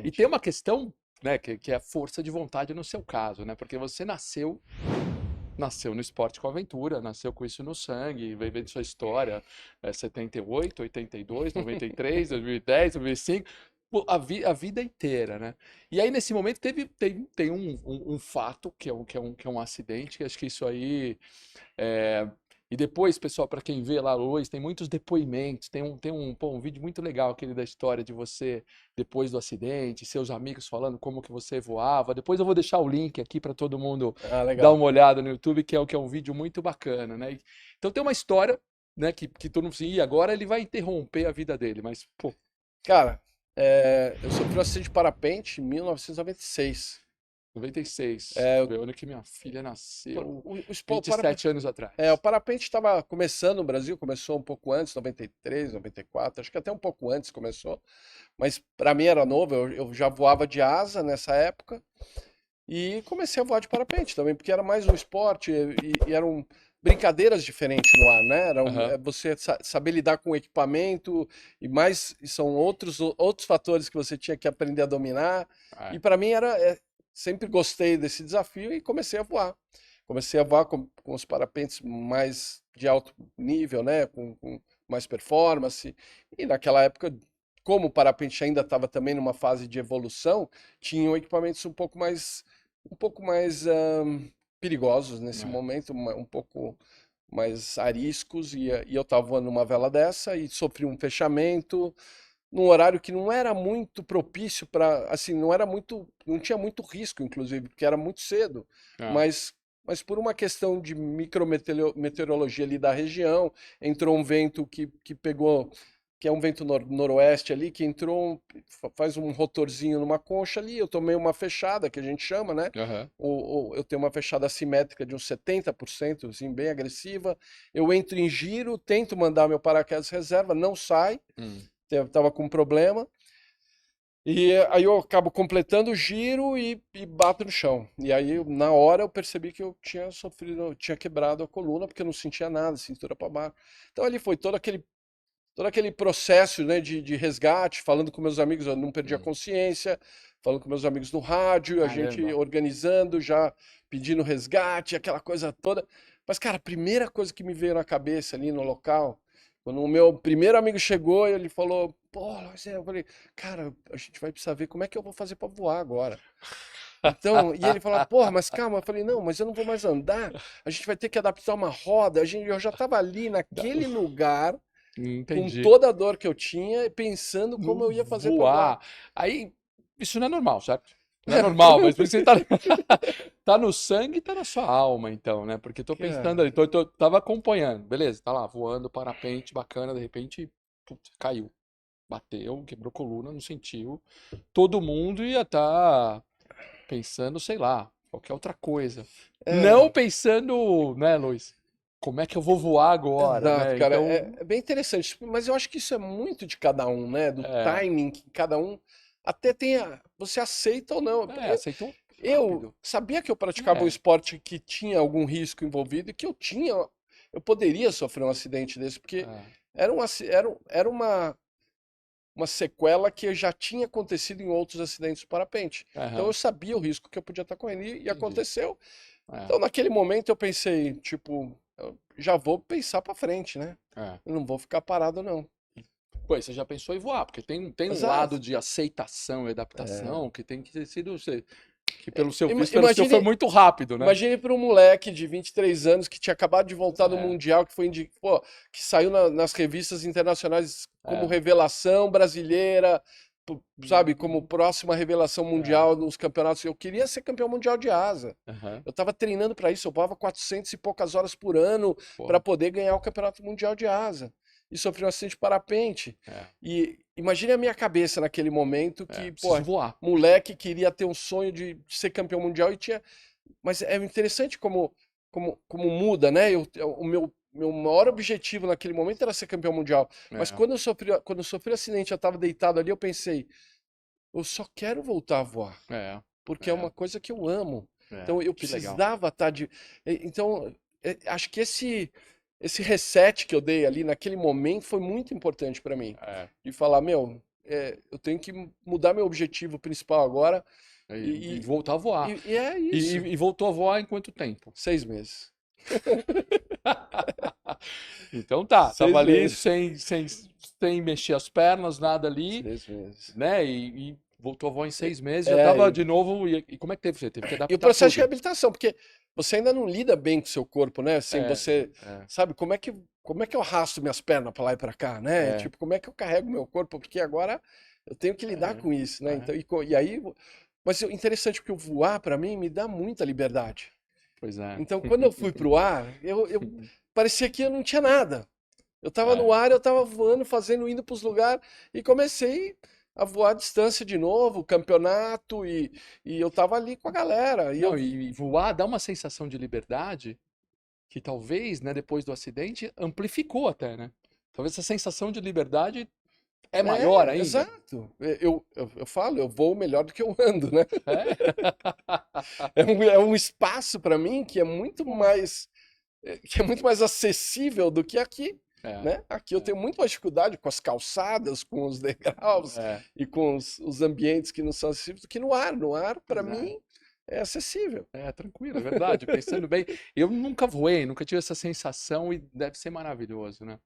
E Exatamente. tem uma questão, né, que é a força de vontade no seu caso, né? Porque você nasceu no esporte com aventura, nasceu com isso no sangue, vem vendo sua história, 78, 82, 93, 2010, 2005, pô, a vida inteira, né? E aí, nesse momento, tem um fato, que é um acidente, que acho que isso aí é, e depois, pessoal, para quem vê lá hoje, tem muitos depoimentos. Tem um vídeo muito legal, aquele da história de você depois do acidente, seus amigos falando como que você voava. Depois eu vou deixar o link aqui para todo mundo Ah, dar legal. uma olhada no YouTube, que é um vídeo muito bacana, né? Então tem uma história, né, que todo mundo assim, e agora ele vai interromper a vida dele, mas, pô, Cara, eu sofri um acidente de parapente em 1996. 96, É, foi o ano que minha filha nasceu, o 27 anos o atrás. parapente estava começando no Brasil, começou um pouco antes, 93, 94, acho que até um pouco antes começou, mas para mim era novo, eu já voava de asa nessa época e comecei a voar de parapente também, porque era mais um esporte e eram brincadeiras diferentes no ar, né? Aham. Você saber lidar com o equipamento e são outros fatores que você tinha que aprender a dominar. E É. para mim sempre gostei desse desafio e comecei a voar. Comecei a voar com os parapentes mais de alto nível, né? Com mais performance. E naquela época, como o parapente ainda estava também numa fase de evolução, tinham equipamentos um pouco mais perigosos nesse É. momento, um pouco mais ariscos, e eu estava voando numa vela dessa e sofri um fechamento num horário que não era muito propício para, assim, não tinha muito risco, inclusive, porque era muito cedo, É. mas por uma questão de micrometeorologia ali da região, entrou um vento que pegou, que é um vento noroeste ali, que entrou, faz um rotorzinho numa concha ali, eu tomei uma fechada, que a gente chama, né? Aham. Eu tenho uma fechada assimétrica de uns 70%, assim, bem agressiva. Eu entro em giro, tento mandar meu paraquedas reserva, não sai, Hum. tava com um problema. E aí eu acabo completando o giro e bato no chão. E aí, na hora, eu percebi que eu tinha sofrido, eu tinha quebrado a coluna, porque eu não sentia nada, cintura para baixo. Então ali foi todo aquele processo, né, de resgate, falando com meus amigos, eu não perdi a Hum. consciência, falando com meus amigos no rádio, a gente Caramba. organizando, já pedindo resgate, aquela coisa toda. Mas, cara, a primeira coisa que me veio na cabeça ali no local, quando o meu primeiro amigo chegou, ele falou, pô, eu falei, cara, a gente vai precisar ver como é que eu vou fazer para voar agora. Então, e ele falou, porra, mas calma, eu falei, não, mas eu não vou mais andar, a gente vai ter que adaptar uma roda, eu já estava ali Da- naquele lugar, com Entendi. toda a dor que eu tinha, pensando como Não eu ia fazer para voar. voar. Aí, isso não é normal, certo? Não é normal, mas por isso que você tá, tá no sangue e tá na sua alma, então, né? Porque tô pensando ali, Cara, tava acompanhando, beleza, tá lá, voando, parapente, bacana, de repente, putz, caiu, bateu, quebrou coluna, não sentiu. Todo mundo ia estar pensando, sei lá, qualquer outra coisa. Não é, pensando, né, Luiz? Como é que eu vou voar agora, exato, né? cara, Então, é bem interessante, mas eu acho que isso é muito de cada um, né? Do é, timing que cada um até você aceita ou não. aceitou Eu rápido. sabia que eu praticava um É, esporte que tinha algum risco envolvido e que eu poderia sofrer um acidente desse, porque é, era uma sequela que já tinha acontecido em outros acidentes de parapente. Então eu aham, sabia o risco que eu podia estar correndo e entendi. aconteceu. É, Então naquele momento eu pensei, tipo, eu já vou pensar para frente, né? é. Eu não vou ficar parado não. Pô, e você já pensou em voar, porque tem um lado Exato. de aceitação e É. adaptação que tem que ter sido, que pelo seu visto, pelo seu foi Imagine, muito rápido, né? imagine para um moleque de 23 anos que tinha acabado de voltar do É, Mundial, pô, que saiu nas revistas internacionais como é. revelação brasileira, sabe, como Uhum, próxima revelação é, mundial nos campeonatos. Eu queria ser campeão mundial de asa. aham, Eu estava treinando para isso, eu voava 400 e poucas horas por ano para pô, poder ganhar o campeonato mundial de asa. E sofri um acidente de parapente. é, E imagine a minha cabeça naquele momento que, pô, preciso voar. moleque queria ter um sonho de ser campeão mundial e tinha. Mas é interessante como muda, né? O meu maior objetivo naquele momento era ser campeão mundial. Mas É, quando eu sofri acidente, eu estava deitado ali, eu pensei, eu só quero voltar a voar, é, porque é é, uma coisa que eu amo. Então eu que legal. precisava estar de. Então, acho que esse reset que eu dei ali naquele momento foi muito importante para mim. É, De falar, meu. eu tenho que mudar meu objetivo principal agora. E voltar a voar. E é isso. E voltou a voar em quanto tempo? 6 meses. Então tá, 6 tava ali meses. sem mexer as pernas, nada ali, 6 meses. né? E voltou a voar em 6 meses, É, já tava e- de novo. E como é que teve? Você teve que E o adaptar processo de tudo. reabilitação, porque você ainda não lida bem com o seu corpo, né? Assim, É, você é, sabe como é que eu arrasto minhas pernas para lá e para cá, né? é, Tipo, como é que eu carrego meu corpo? Porque agora eu tenho que lidar com isso, né? é. Então, e aí, mas é interessante porque o voar para mim me dá muita liberdade. Pois é. Então, quando eu fui pro ar, eu parecia que eu não tinha nada. Eu tava no É. ar, eu tava voando, fazendo, indo pros lugares e comecei a voar à distância de novo, campeonato e eu tava ali com a galera. E Não, eu e voar dá uma sensação de liberdade que talvez, né, depois do acidente, amplificou até, né? Talvez essa sensação de liberdade é maior ainda. exato. Eu falo, eu vou melhor do que eu ando, né? É? É um espaço para mim que é muito mais acessível do que aqui, É, né? Aqui eu tenho muito mais dificuldade com as calçadas, com os degraus é, e com os ambientes que não são acessíveis do que no ar. No ar, para pois é. mim, é acessível. É, tranquilo, é verdade. Pensando bem, eu nunca voei, nunca tive essa sensação e deve ser maravilhoso, né?